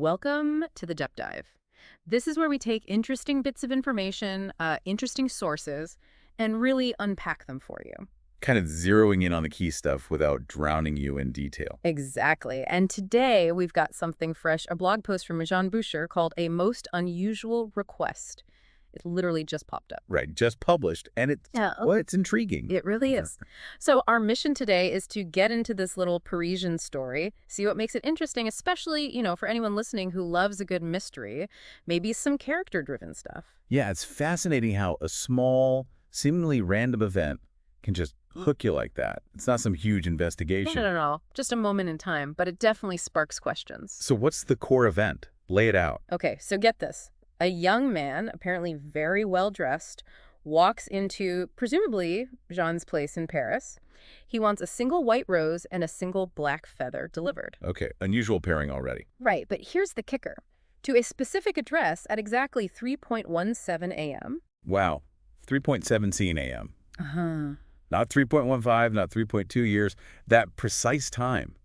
Welcome to the Deep Dive. This is where we take interesting bits of information, interesting sources, and really unpack them for you. Kind of zeroing in on the key stuff without drowning you in detail. Exactly. And today we've got something fresh, a blog post from Jeanne Bûcher called A Most Unusual Request. It literally just popped up. Right, just published, and it's intriguing. It really is. So our mission today is to get into this little Parisian story, see what makes it interesting, especially, for anyone listening who loves a good mystery, maybe some character-driven stuff. Yeah, it's fascinating how a small, seemingly random event can just hook you like that. It's not some huge investigation. No. Just a moment in time, but it definitely sparks questions. So what's the core event? Lay it out. Okay, so get this. A young man, apparently very well-dressed, walks into, presumably, Jeanne's place in Paris. He wants a single white rose and a single black feather delivered. Okay, unusual pairing already. Right, but here's the kicker. To a specific address at exactly 3:17 a.m. Wow, 3.17 a.m. Uh-huh. Not 3.15, not 3.2 years. That precise time.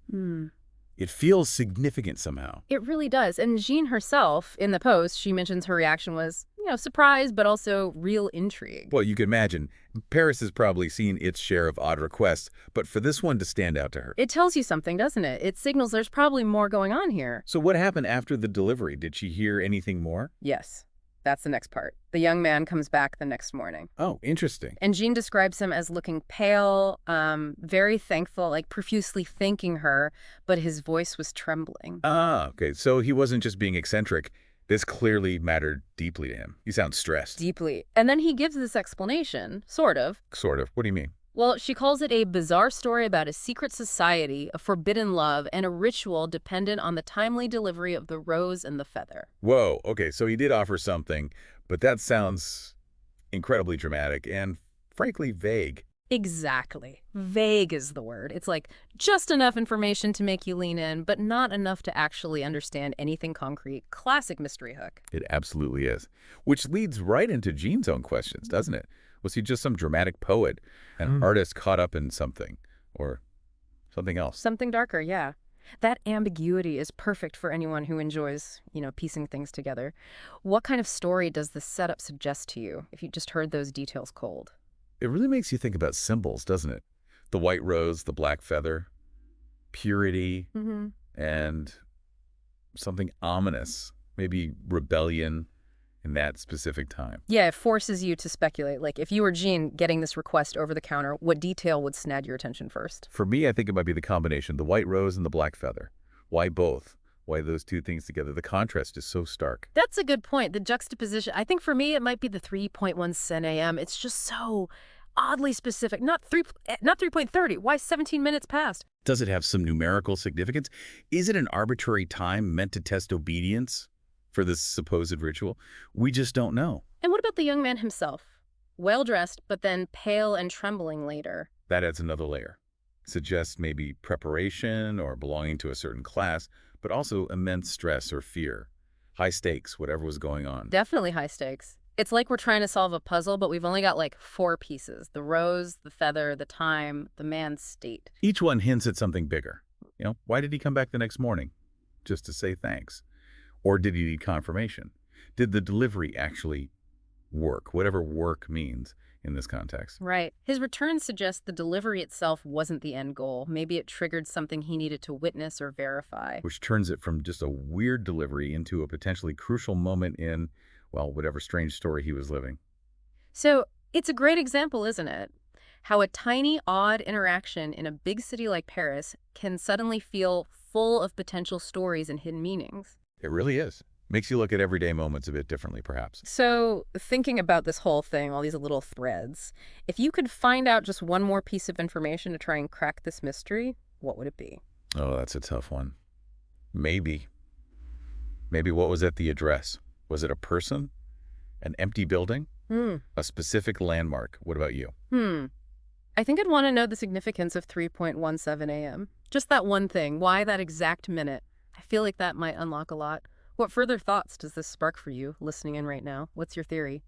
It feels significant somehow. It really does. And Jeanne herself, in the post, she mentions her reaction was, surprise, but also real intrigue. Well, you can imagine, Paris has probably seen its share of odd requests, but for this one to stand out to her. It tells you something, doesn't it? It signals there's probably more going on here. So what happened after the delivery? Did she hear anything more? Yes, that's the next part. The young man comes back the next morning. Oh, interesting. And Jeanne describes him as looking pale, very thankful, like profusely thanking her, but his voice was trembling. Ah, okay. So he wasn't just being eccentric. This clearly mattered deeply to him. He sounds stressed. Deeply. And then he gives this explanation, sort of. Sort of. What do you mean? Well, she calls it a bizarre story about a secret society, a forbidden love, and a ritual dependent on the timely delivery of the rose and the feather. Whoa, okay, so he did offer something, but that sounds incredibly dramatic and, frankly, vague. Exactly. Vague is the word. It's like just enough information to make you lean in, but not enough to actually understand anything concrete. Classic mystery hook. It absolutely is. Which leads right into Jean's own questions, doesn't it? Was he just some dramatic poet, an artist caught up in something, or something else? Something darker, yeah. That ambiguity is perfect for anyone who enjoys, piecing things together. What kind of story does the setup suggest to you if you just heard those details cold? It really makes you think about symbols, doesn't it? The white rose, the black feather, purity, and something ominous, maybe rebellion in that specific time. Yeah, it forces you to speculate. Like, if you were Jeanne getting this request over the counter, what detail would snag your attention first? For me, I think it might be the combination, the white rose and the black feather. Why both? Why those two things together? The contrast is so stark. That's a good point. The juxtaposition. I think for me, it might be the 3:17 a.m. It's just so oddly specific. Not 3:30. Why 17 minutes past? Does it have some numerical significance? Is it an arbitrary time meant to test obedience for this supposed ritual? We just don't know. And what about the young man himself? Well-dressed, but then pale and trembling later. That adds another layer. Suggests maybe preparation or belonging to a certain class, but also immense stress or fear. High stakes, whatever was going on. Definitely high stakes. It's like we're trying to solve a puzzle, but we've only got like 4 pieces. The rose, the feather, the time, the man's state. Each one hints at something bigger. Why did he come back the next morning? Just to say thanks. Or did he need confirmation? Did the delivery actually work, whatever work means in this context? Right. His return suggests the delivery itself wasn't the end goal. Maybe it triggered something he needed to witness or verify. Which turns it from just a weird delivery into a potentially crucial moment in, well, whatever strange story he was living. So it's a great example, isn't it? How a tiny, odd interaction in a big city like Paris can suddenly feel full of potential stories and hidden meanings. It really is. Makes you look at everyday moments a bit differently, perhaps. So thinking about this whole thing, all these little threads, if you could find out just one more piece of information to try and crack this mystery, what would it be? Oh, that's a tough one. Maybe what was at the address? Was it a person? An empty building? A specific landmark? What about you? I think I'd want to know the significance of 3:17 a.m. Just that one thing. Why that exact minute? I feel like that might unlock a lot. What further thoughts does this spark for you, listening in right now? What's your theory?